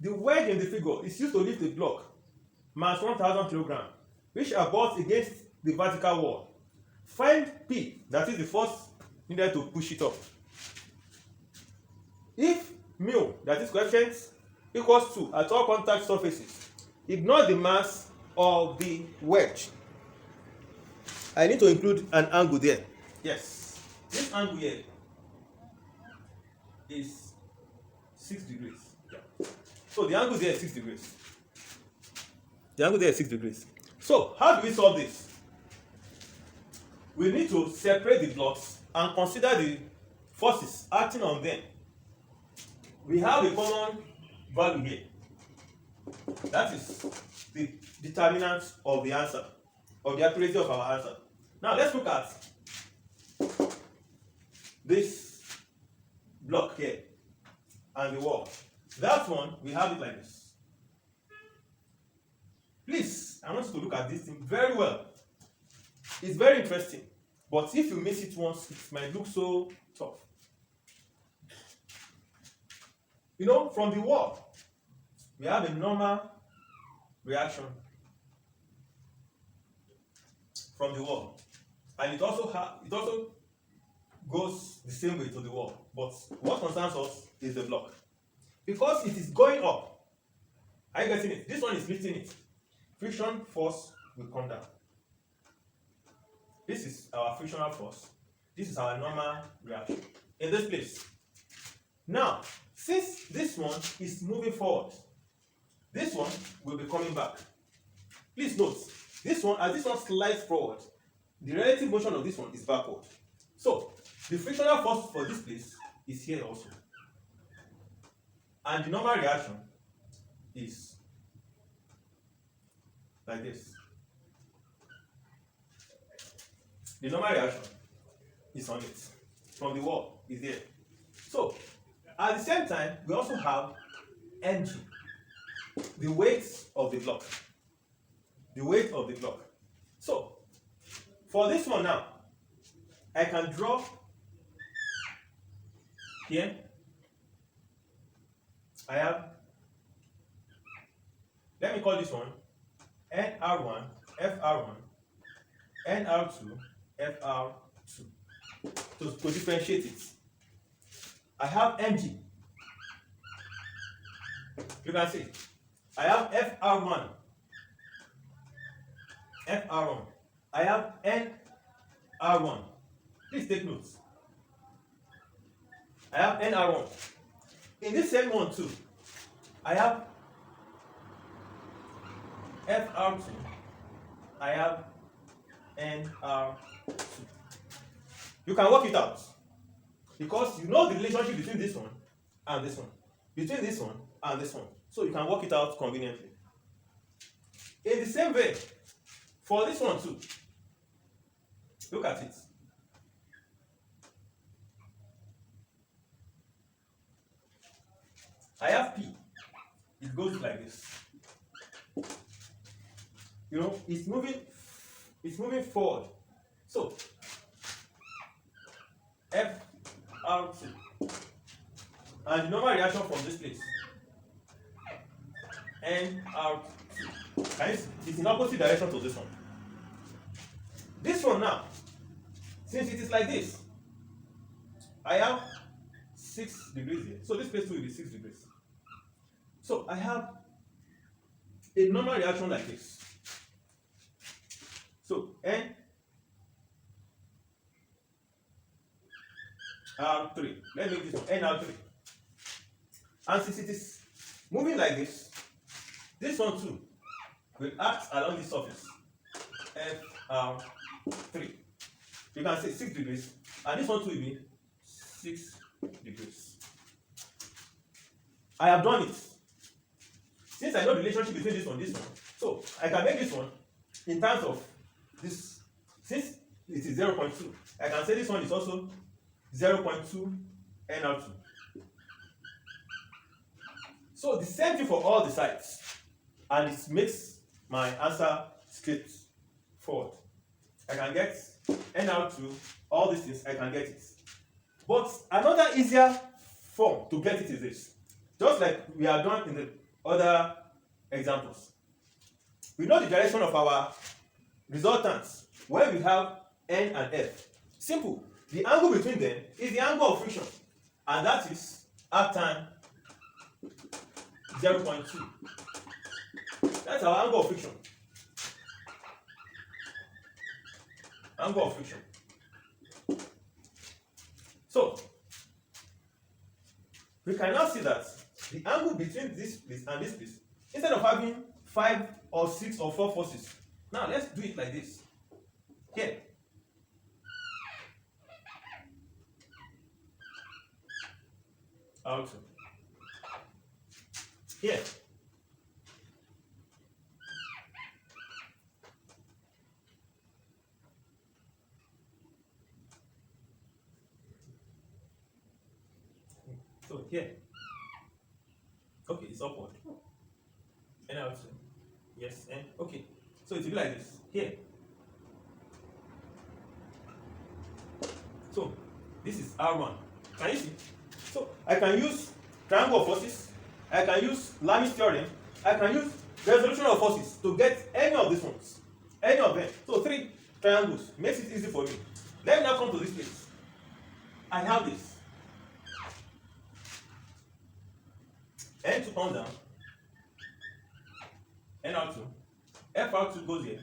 The wedge in the figure is used to lift a block mass 1000 kg, which abuts against the vertical wall. Find P, that is the force needed to push it up. If mu, that is coefficient, equals 2 at all contact surfaces, ignore the mass of the wedge. I need to include an angle there. Yes, this angle here is 6 degrees. Yeah. So the angle there is 6 degrees. The angle there is 6 degrees. So how do we solve this? We need to separate the blocks and consider the forces acting on them. We have a common value here. That is the determinant of the answer, of the accuracy of our answer. Now let's look at this block here and the wall. That one, we have it like this. Please, I want you to look at this thing very well. It's very interesting, but if you miss it once, it might look so tough. You know, from the wall, we have a normal reaction from the wall, and it also goes the same way to the wall. But what concerns us is the block, because it is going up. Are you getting it? This one is lifting it. Friction force will come down. This is our frictional force. This is our normal reaction in this place. Now, since this one is moving forward, this one will be coming back. Please note, this one, as this one slides forward, the relative motion of this one is backward. So, the frictional force for this place is here also. And the normal reaction is like this. The normal reaction is on it. From the wall is there. So, at the same time, we also have mg, the weight of the block. The weight of the block. So, for this one now, I can draw here. I have, let me call this one NR1, FR1, NR2, FR2. To differentiate it, I have mg. You can see, I have FR1, FR1. I have NR1. Please take notes. I have NR1. In this same one too, I have FR2. I have NR2. You can work it out, because you know the relationship between this one and this one, between this one and this one. So you can work it out conveniently. In the same way, for this one too, look at it. I have P. It goes like this. You know, it's moving forward. So FR2. And the normal reaction from this place, NR2. It's in opposite direction to this one. This one now, since it is like this, I have 6 degrees here. So this place too will be 6 degrees. So I have a normal reaction like this. So NR3. Let's make this one NR3. And since it is moving like this one too will act along the surface. FR3. You can say 6 degrees, and this one too will be 6 degrees. I have done it. Since I know the relationship between this one, so I can make this one in terms of this. Since it is 0.2, I can say this one is also 0.2 NR2. So the same thing for all the sides, and it makes my answer straightforward. I can get NR2, all these things, I can get it. But another easier form to get it is this. Just like we have done in the other examples. We know the direction of our resultants when we have N and F. Simple. The angle between them is the angle of friction, and that is arctan 0.2. That's our angle of friction. Angle of friction. So we can now see that the angle between this place and this place, instead of having 5 or 6 or 4 forces, now let's do it like this. Here. Also. Here. So here. Okay, it's upward. And out. Yes, and okay. So it will be like this. Here. So this is R1. Can you see? So I can use triangle of forces, I can use Lami's theorem, I can use resolution of forces to get any of these ones. Any of them. So 3 triangles makes it easy for me. Let me now come to this place. I have this. N2 comes down. N2. FR2 goes here.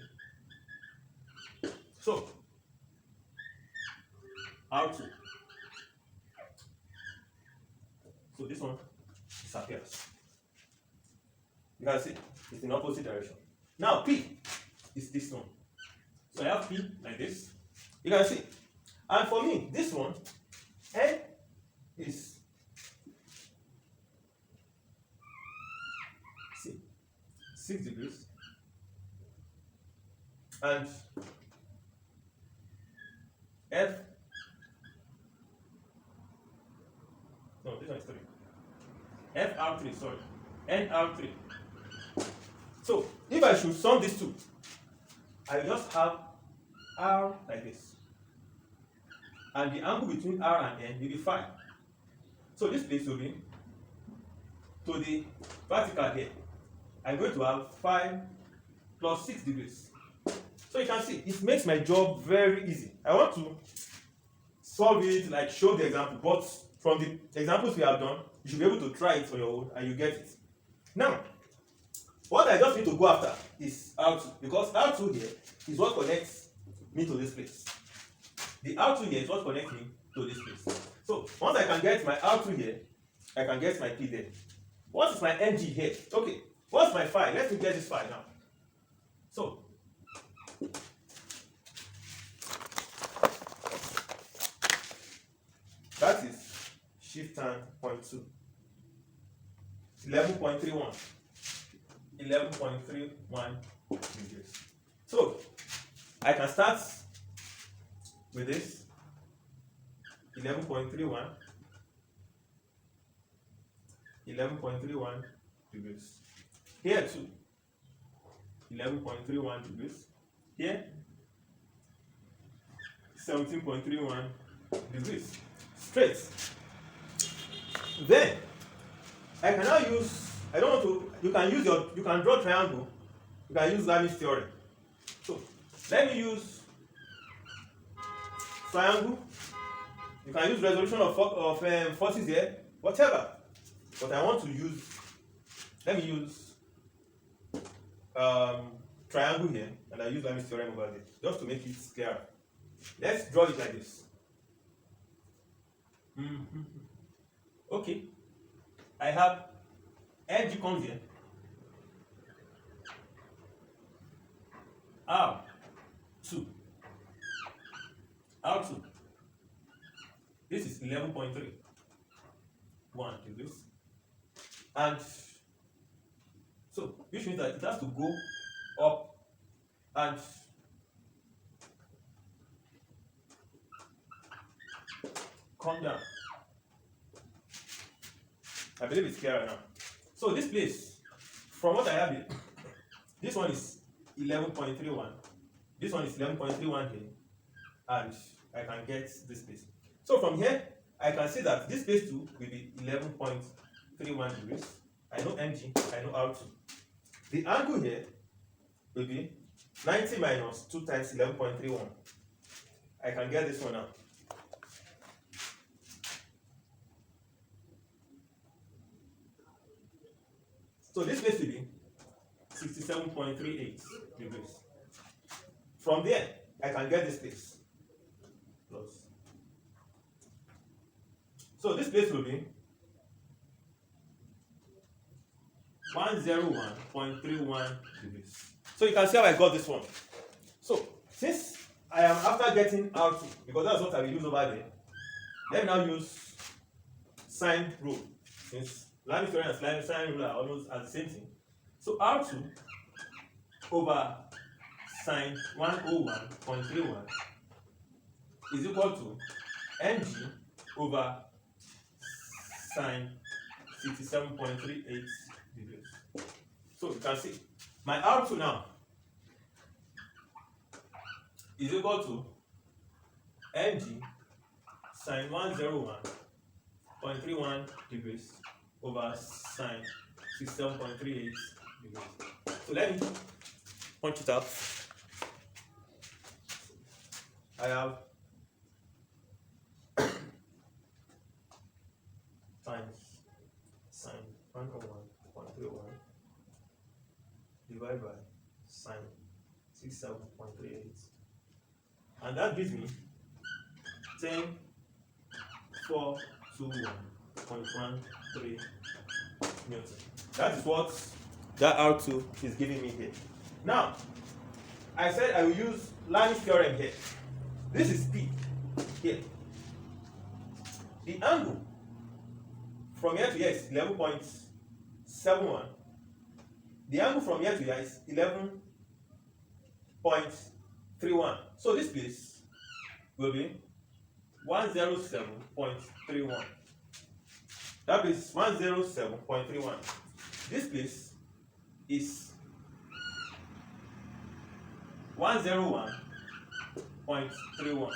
So R2. So this one disappears. You can see it's in opposite direction. Now P is this one. So I have P like this. You can see. And for me, this one, N is 6 degrees. And F, no, this one is 3. FR3, sorry. NR3. So if I should sum these two, I just have R like this. And the angle between R and N will be 5. So this place will be to the vertical here. I'm going to have 5 plus 6 degrees. So you can see, it makes my job very easy. I want to solve it, like show the example, but from the examples we have done, you should be able to try it on your own and you get it. Now, what I just need to go after is R2, because R2 here is what connects me to this place. The R2 here is what connects me to this place. So once I can get my R2 here, I can get my P there. What is my NG here? Okay, what's my phi? Let me get this phi now. So that is shift tan 0.2, 11.31, 11.31 degrees. So I can start with this 11.31, 11.31 degrees. Here too, 11.31 degrees. Here, 17.31 degrees. Straight. Then I can now use, I don't want to, you can draw triangle, you can use Lami's theorem. So let me use triangle. You can use resolution of forces here, whatever. But I want to use, let me use triangle here, and I use Lami's theorem over there, just to make it clearer. Let's draw it like this. Okay, I have edge comes here, R2, R2. This is 11.3, 1 degrees, and so which means that it has to go up and come down. I believe it's clearer now. So this place, from what I have here, this one is 11.31, this one is 11.31 here, and I can get this place. So from here, I can see that this place too will be 11.31 degrees. I know mg, I know r2. The angle here will be 90 minus 2 times 11.31. I can get this one out. So this place will be 67.38 degrees. From there, I can get this place. Plus. So this place will be 101.31 degrees. So you can see how I got this one. So since I am after getting R2, because that's what I will use over there, let me now use sine rule. Since line theory and sine rule are almost at the same thing. So R2 over sine 101.31 is equal to mg over sine 67.38 degrees. So you can see my R2 now is equal to mg sine 101.31 degrees over sine 67.38 degrees. So let me punch it out. I have times sine 101.31 divided by sine 67.38, and that gives me 10,421.13 Newton. That is what that R2 is giving me here. Now, I said I will use Lami's theorem here. This is P here. The angle from here to here is 11.71. The angle from here to here is 11.31. So this place will be 107.31. That is 107.31. This place is 101.31.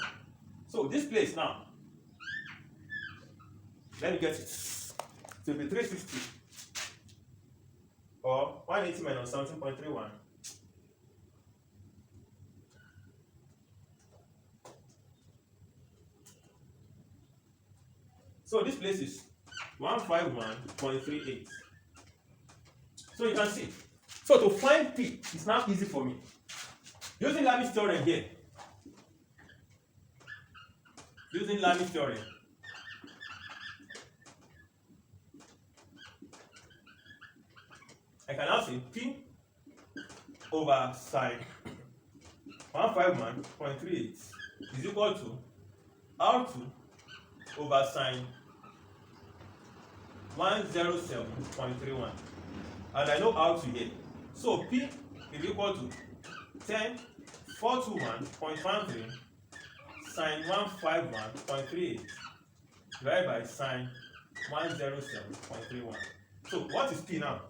So this place now, let me get it. It will be 360 or 180 minus 17.31. So this place is 151.38. So you can see. So to find P is now easy for me. Using Lami's theorem here. Using Lami's theorem. I can now say P over sine 151.38 is equal to R2 over sine 107.31. And I know R2 here. So P is equal to 10,421.13 sine 151.38 divided by sine 107.31. So what is P now?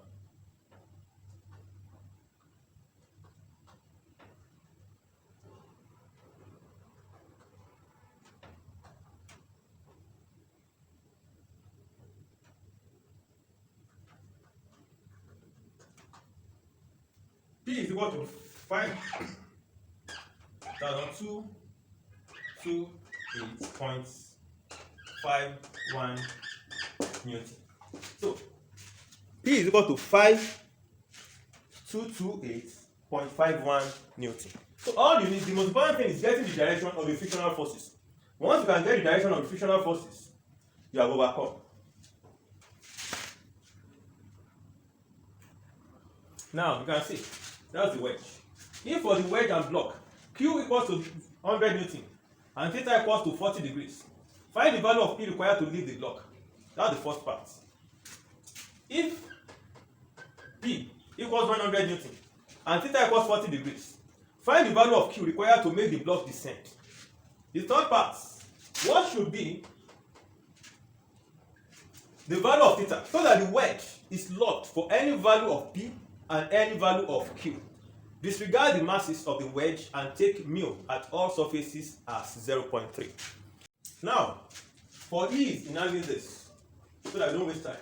P is equal to 5,228.51 Newton. So P is equal to 5,228.51 Newton. So all you need, the most important thing is getting the direction of the frictional forces. Once you can get the direction of the frictional forces, you have overcome. Now you can see that's the wedge. If for the wedge and block, Q equals to 100 Newton and theta equals to 40 degrees, find the value of P required to leave the block. That's the first part. If P equals 100 Newton and theta equals 40 degrees, find the value of Q required to make the block descend. The third part, what should be the value of theta so that the wedge is locked for any value of P and any value of Q. Disregard the masses of the wedge and take mu at all surfaces as 0.3. Now, for ease in having this, so that I don't waste time,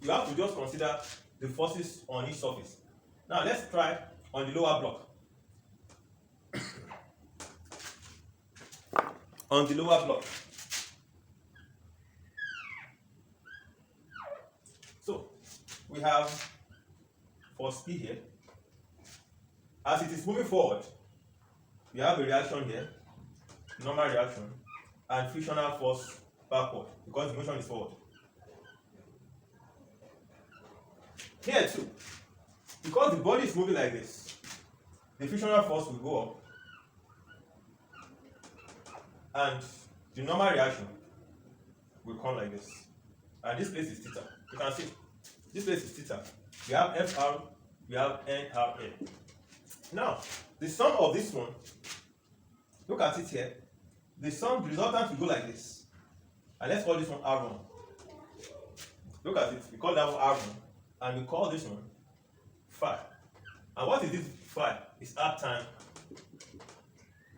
you have to just consider the forces on each surface. Now let's try on the lower block. On the lower block. So we have force P here. As it is moving forward, we have a reaction here, normal reaction, and frictional force backward because the motion is forward. Here too, because the body is moving like this, the frictional force will go up and the normal reaction will come like this. And this place is theta. You can see this place is theta. We have FR, we have NRN. Now, the sum of this one, look at it here. The resultant will go like this. And let's call this one R1. Look at it. We call that one R1. And we call this one phi. And what is this phi? It's R time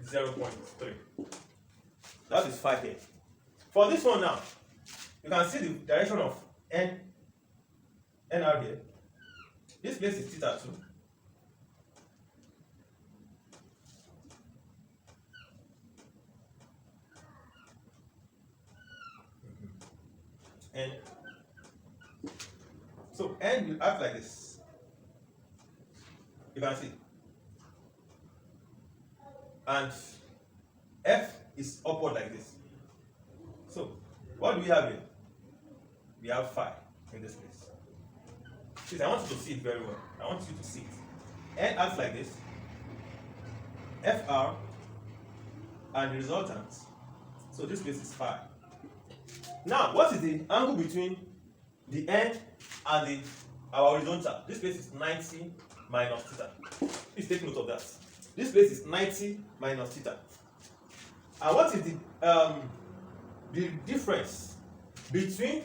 0.3. That is phi here. For this one now, you can see the direction of NR here. This place is theta 2. And so N will act like this. You can see. And F is upward like this. So what do we have here? We have phi in this place. Please, I want you to see it very well. I want you to see it. N acts like this. FR and the resultant. So this place is phi. Now, what is the angle between the N and our horizontal? This place is 90 minus theta. Please take note of that. This place is 90 minus theta. And what is the difference between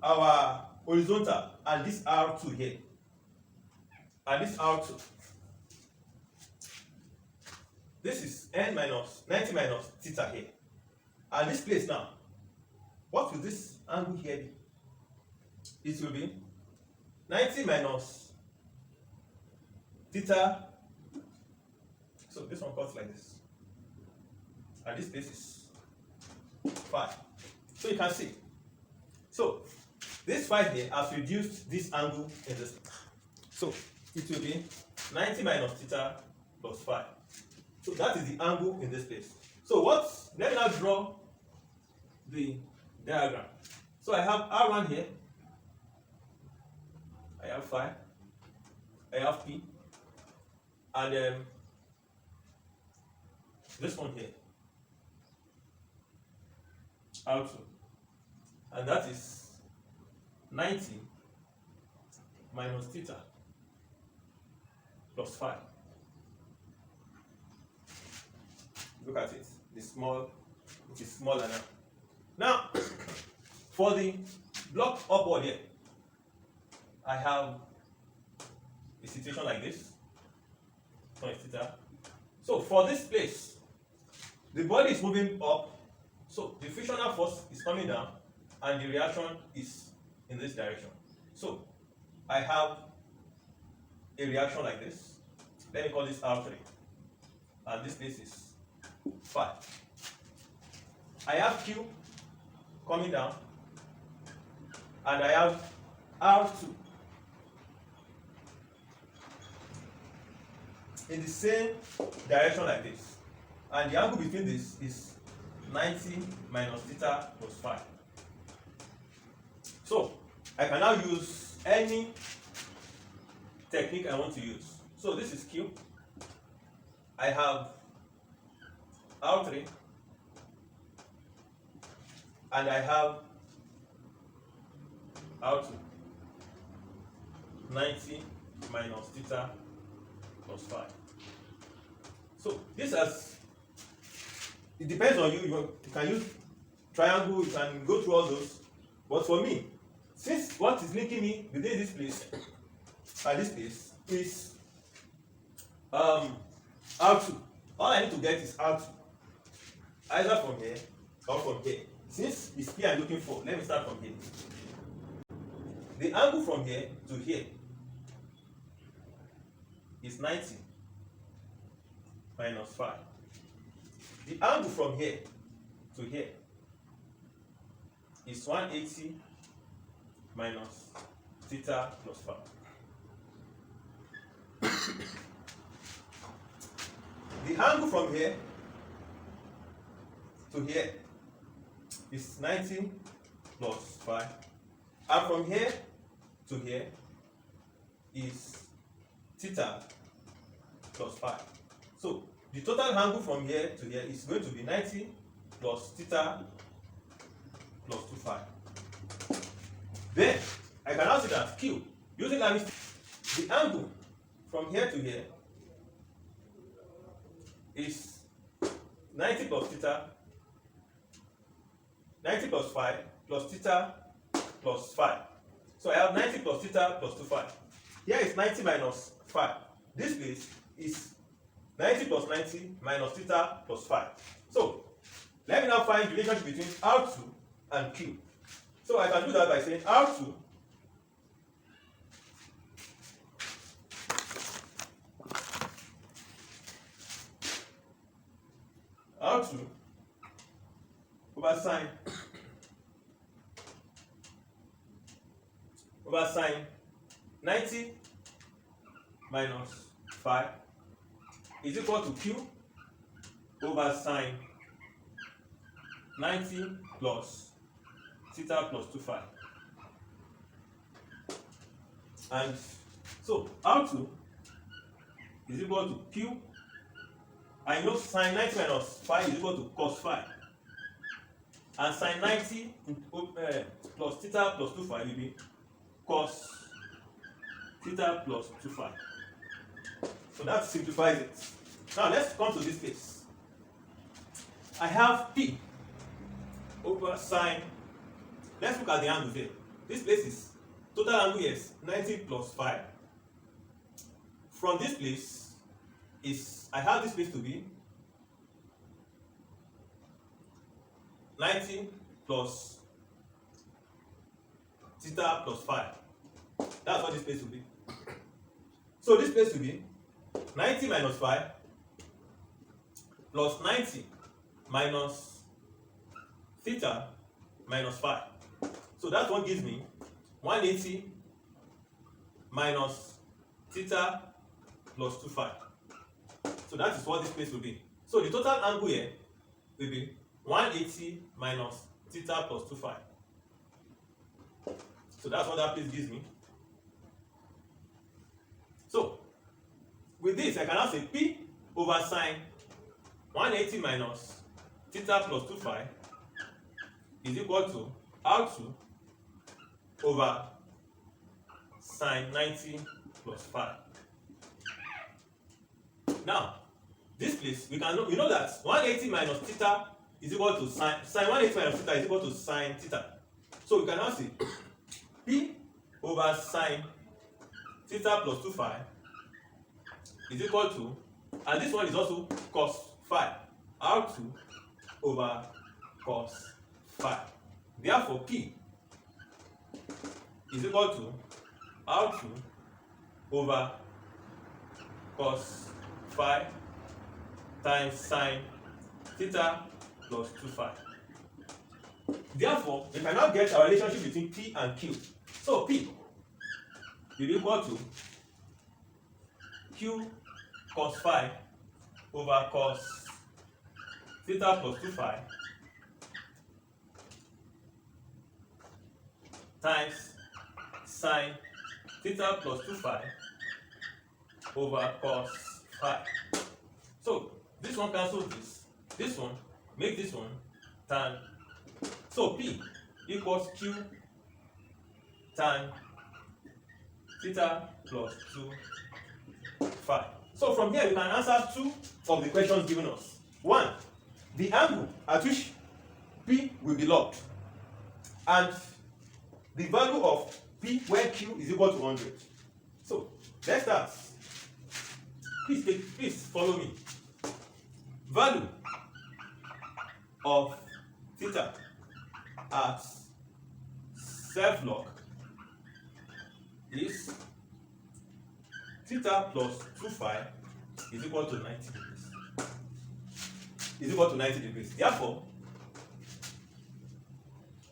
our horizontal and this R2 here? And this R2. This is N minus 90 minus theta here. And this place now, what will this angle here be? It will be 90 minus theta. So this one cuts like this. And this place is phi. So you can see. So this phi here has reduced this angle in this. So it will be 90 minus theta plus phi. So that is the angle in this place. So let me now draw the diagram. So I have R1 here, I have phi, I have P, and this one here, R2, and that is 90 minus theta plus phi. Look at it, it is smaller now. Now, for the block upward here, I have a situation like this. So for this place, the body is moving up, so the frictional force is coming down, and the reaction is in this direction. So I have a reaction like this. Let me call this R3, and this place is phi. I have Q coming down, and I have R2 in the same direction like this, and the angle between this is 90 minus theta plus phi. So I can now use any technique I want to use. So this is Q. I have R3, and I have R2, 90 minus theta plus phi. So this it depends on you. You can use triangle, you can go through all those. But for me, since what is linking me within this place and this place is R2, all I need to get is R2, either from here or from here. Since it's P I'm looking for, let me start from here. The angle from here to here is 90 minus 5. The angle from here to here is 180 minus theta plus 5. The angle from here to here is 90 plus 5. And from here to here is theta plus 5. So the total angle from here to here is going to be 90 plus theta plus 25. Then I can now see that Q, using the angle from here to here is 90 plus theta, 90 plus 5 plus theta plus 5. So I have 90 plus theta plus 25. Here is 90 minus 5. This place is 90 plus 90 minus theta plus 5. So let me now find the relationship between R2 and Q. So I can do that by saying R2 over sine 90 minus 5 is equal to Q over sine 90 plus theta plus 25. And so R2 is equal to Q. I know sine 90 minus 5 is equal to cos 5. And sine 90 plus theta plus 25 will be cos theta plus 25. So that simplifies it. Now let's come to this case. I have P over sine. Let's look at the angle here. This place is total angle here is 90 plus 5. From this place is, I have this place to be 90 plus theta plus 5. That's what this place will be. So this place will be 90 minus 5 plus 90 minus theta minus 5. So that one gives me 180 minus theta plus 25. So that is what this place will be. So the total angle here will be 180 minus theta plus 25. So that's what that place gives me. So with this, I can now say P over sine 180 minus theta plus 25 is equal to R2 over sine 90 plus 5. Now, this place, we know that 180 minus theta is equal to sine 180 minus theta is equal to sine theta. So we can now say P over sine theta plus 25 is equal to, and this one is also cos 5, R2 over cos 5. Therefore, P is equal to R2 over cos 5 times sine theta plus 25. Therefore, we can now get our relationship between P and Q. So P will be equal to Q cos 5 over cos theta plus 25 times sine theta plus 25 over cos 5. So this one cancels this one make this one tan. So P equals Q tan theta plus 5. So from here we can answer two of the questions given us. One, the angle at which P will be locked, and the value of P where Q is equal to 100. So let's start. Please follow me. Value of theta at self-lock is theta plus 2 phi is equal to 90 degrees. Is equal to 90 degrees. Therefore,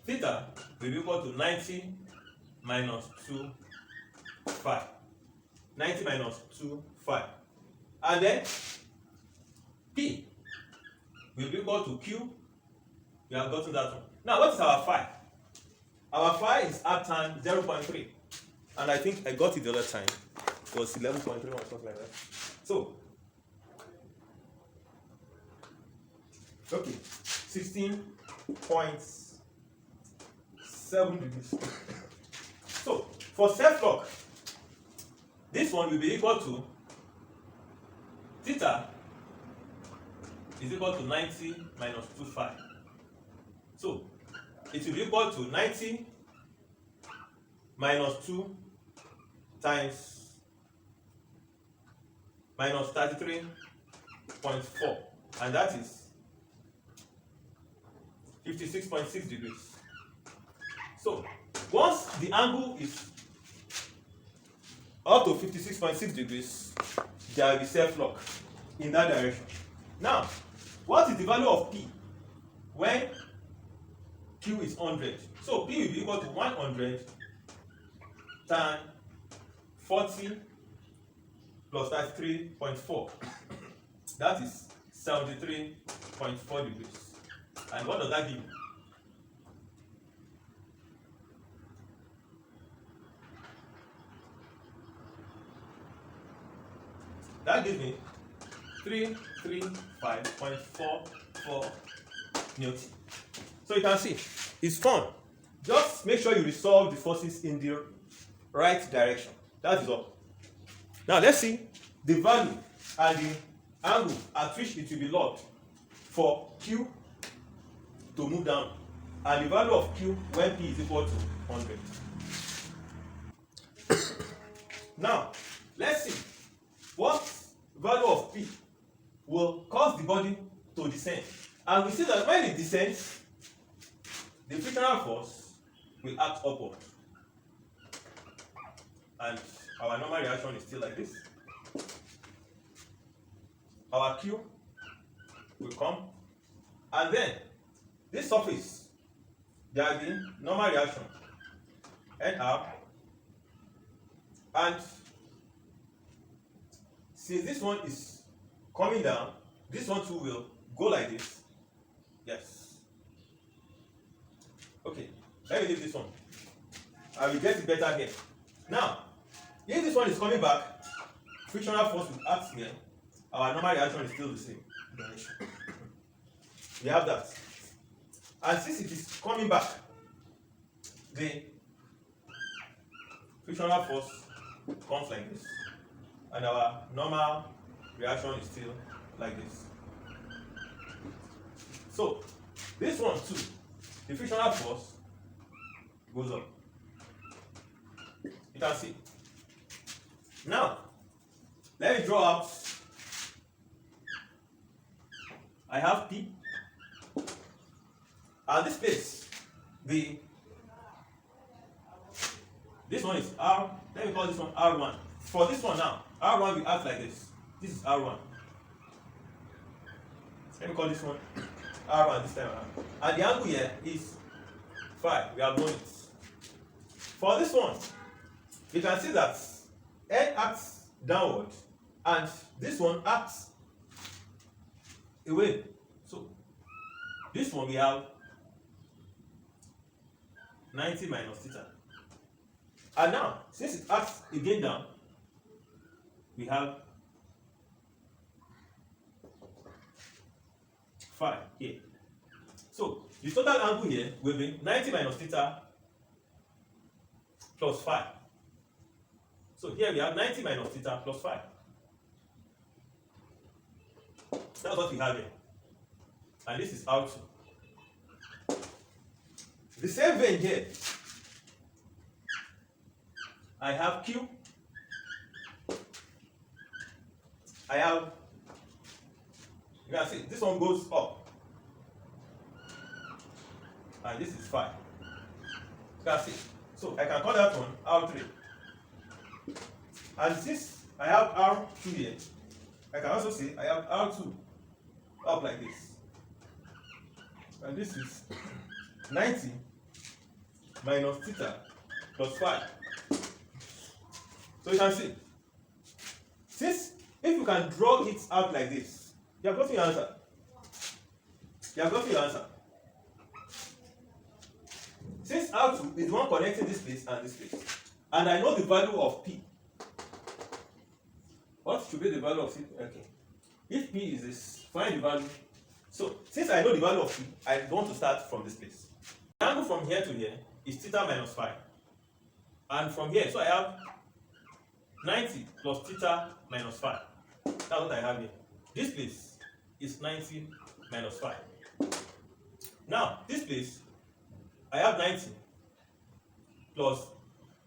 theta will be equal to 90 minus 2 phi. 90 minus 2 phi. And then P will be equal to Q. We have gotten that one. Now, what is our phi? Our phi is at tan 0.3. And I think I got it the other time. It was 11.3 or something like that. So, okay, 16.7 degrees. So, for self-lock, this one will be equal to theta is equal to 90 minus 2 phi. So, it will be equal to 90 minus 2 times minus 33.4, and that is 56.6 degrees. So, once the angle is up to 56.6 degrees, there will be self-lock in that direction. Now, what is the value of P when Q is 100? So, P will be equal to 100 tan 40 plus 33.4. That is 73.4 degrees. And what does that give you? That gives me 335.44 Newton. So you can see, it's fun. Just make sure you resolve the forces in the right direction. That is all. Now let's see the value and the angle at which it will be locked for Q to move down, and the value of Q when P is equal to 100. Now, let's see what value of P will cause the body to descend. And we see that when it descends, the frictional force will act upward. And our normal reaction is still like this. Our Q will come, and then this surface, there will be normal reaction, NR, and since this one is coming down, this one too will go like this. Yes. Okay, let me leave this one. I will get it better here. Now, if this one is coming back, frictional force will act here. Our normal reaction is still the same. We have that. And since it is coming back, the frictional force comes like this. And our normal reaction is still like this. So, this one too, the frictional force goes up. You can see. Now, let me draw out. I have P. And this place, this one is R. Let me call this one R1. For this one now, R1 will act like this. This is R1. Let me call this one R1 this time around. And the angle here is phi. We have known it. For this one, you can see that N acts downward and this one acts away. So this one we have 90 minus theta. And now, since it acts again down, we have phi here. So the total angle here will be 90 minus theta plus phi. So here we have 90 minus theta plus phi. That's what we have here. And this is R2. The same vein here, I have Q. I have, you can see, this one goes up. And this is phi. You can see. So I can call that one R3. And since I have R2 here, I can also say I have R2 up like this. And this is 90 minus theta plus 5. So you can see, since if you can draw it out like this, you have gotten your answer. You have gotten your answer. Since R2 is the one connecting this place and this place, and I know the value of P. What should be the value of P? Okay. If P is this, find the value. So, since I know the value of P, I want to start from this place. The angle from here to here is theta minus 5. And from here, so I have 90 plus theta minus 5. That's what I have here. This place is 90 minus 5. Now, this place, I have 90 plus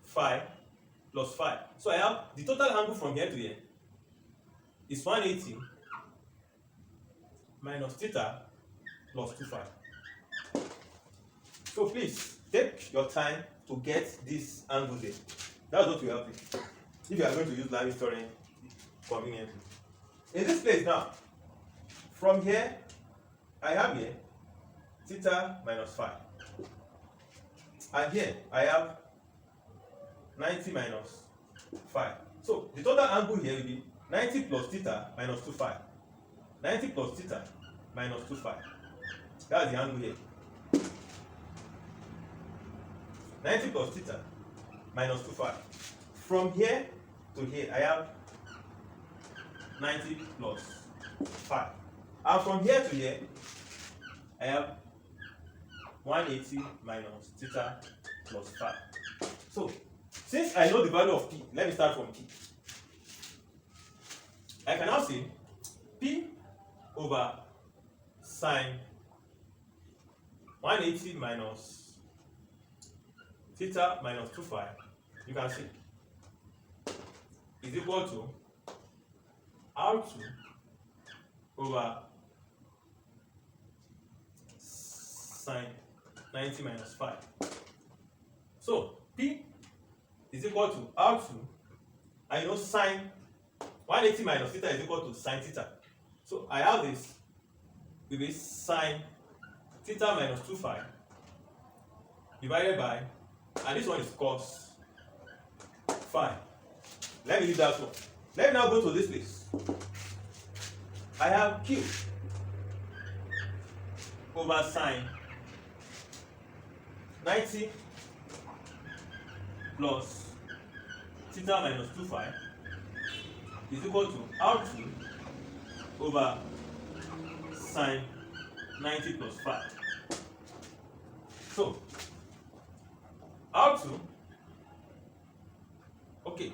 5 plus 5. So I have the total angle from here to here is 180 minus theta plus 25. So please take your time to get this angle there. That's what we have here. If you are going to use line historian conveniently. In this place now, from here, I have here theta minus 5. And here I have 90 minus 5. So the total angle here will be 90 plus theta minus 25. 90 plus theta minus 25. That's the angle here. 90 plus theta minus 25. From here to here, I have 90 plus 5. And from here to here, I have 180 minus theta plus 5. So, since I know the value of P, let me start from P. I can now say P over sine 180 minus theta minus 25, you can see, is equal to R2 over sine 90 minus 5. So P is equal to R2. I know sine 180 minus theta is equal to sine theta. So I have this will be sine theta minus 25 divided by, and this one is cos phi. Let me leave that one. Let me now go to this place. I have Q over sine 90 plus theta minus 25 is equal to R2 over sine 90 plus 5. So R2, okay.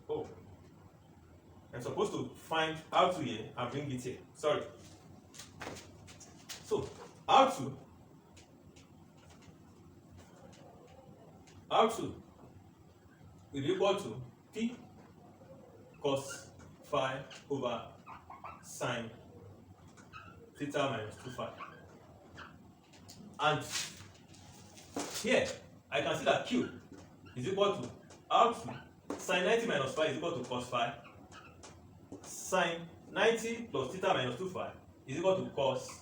Oh, I'm supposed to find R2 here and bring it here. Sorry. So R2 will be equal to P cos phi over sine theta minus 25. And here I can see that Q is equal to R2 sine 90 minus phi is equal to cos phi. Sine 90 plus theta minus 25 is equal to cos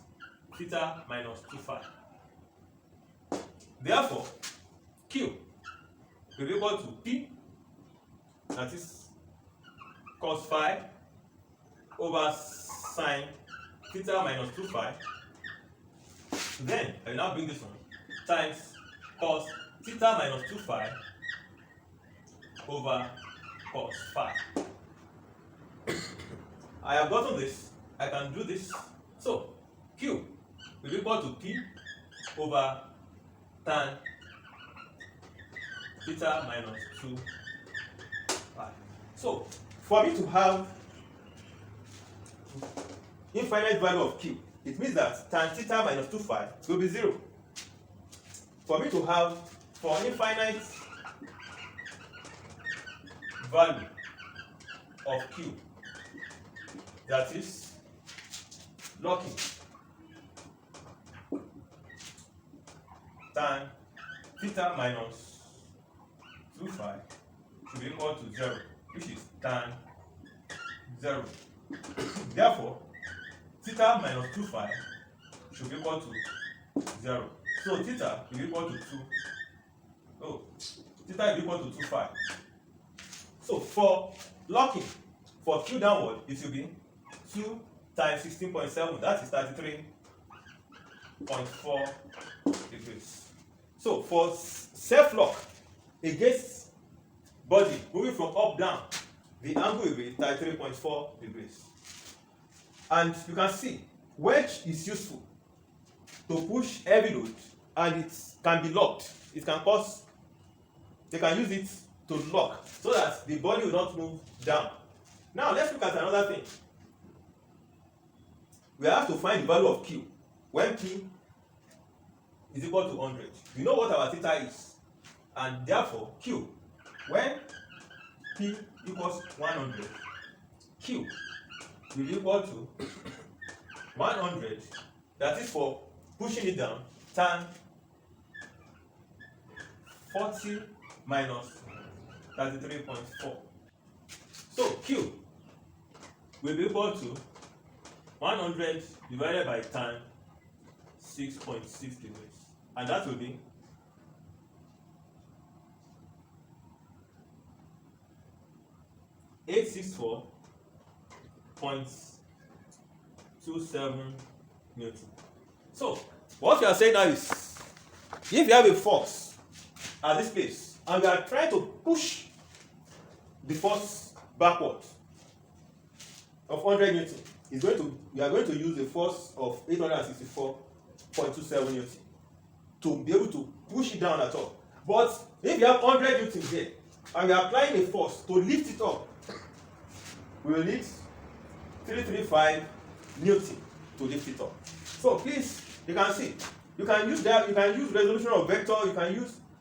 theta minus 25. Therefore, Q will be equal to P, that is cos phi over sine theta minus 25. Then I will now bring this one times cos theta minus 25 over cos phi. I have gotten this. I can do this. So Q will be equal to P over tan theta minus 2 phi. So for me to have infinite value of Q, it means that tan theta minus 2 phi will be 0. For me to have for infinite value of Q, that is locking tan theta minus phi should be equal to 0, which is tan 0. Therefore, theta minus 2 phi should be equal to 0. So theta will be equal to 2. Oh, theta will be equal to 2 phi. So for locking, for Q downward, it will be 2 times 16.7, that is 33.4 degrees. So for self-lock against body moving from up down, the angle will be 33.4 degrees. And you can see wedge is useful to push heavy load, and it can be locked. They can use it to lock so that the body will not move down. Now let's look at another thing. We have to find the value of Q when P is equal to 100. We know what our theta is, and therefore Q, when P equals 100, Q will be equal to 100, that is for pushing it down, tan 40 minus 33.4. So Q will be equal to 100 divided by tan 6.6 degrees, and that will be 864.27 Newton. So what we are saying now is, if you have a force at this place and we are trying to push the force backward of 100 Newton, we are going to use a force of 864.27 Newton to be able to push it down at all. But if you have 100 Newton here and we are applying a force to lift it up, we will need 335 Newton to lift it up. So please, you can see, you can use resolution of vector,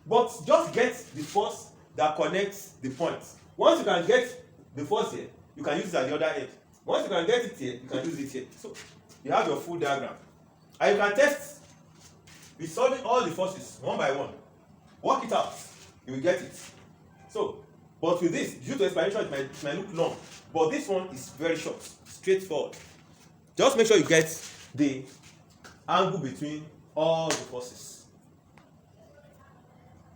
but just get the force that connects the points. Once you can get the force here, you can use it at the other end. Once you can get it here, you can use it here. So you have your full diagram, and you can test with solving all the forces one by one. Work it out, you will get it. So, but with this, due to explanation, it might look long, but this one is very short, straightforward. Just make sure you get the angle between all the forces.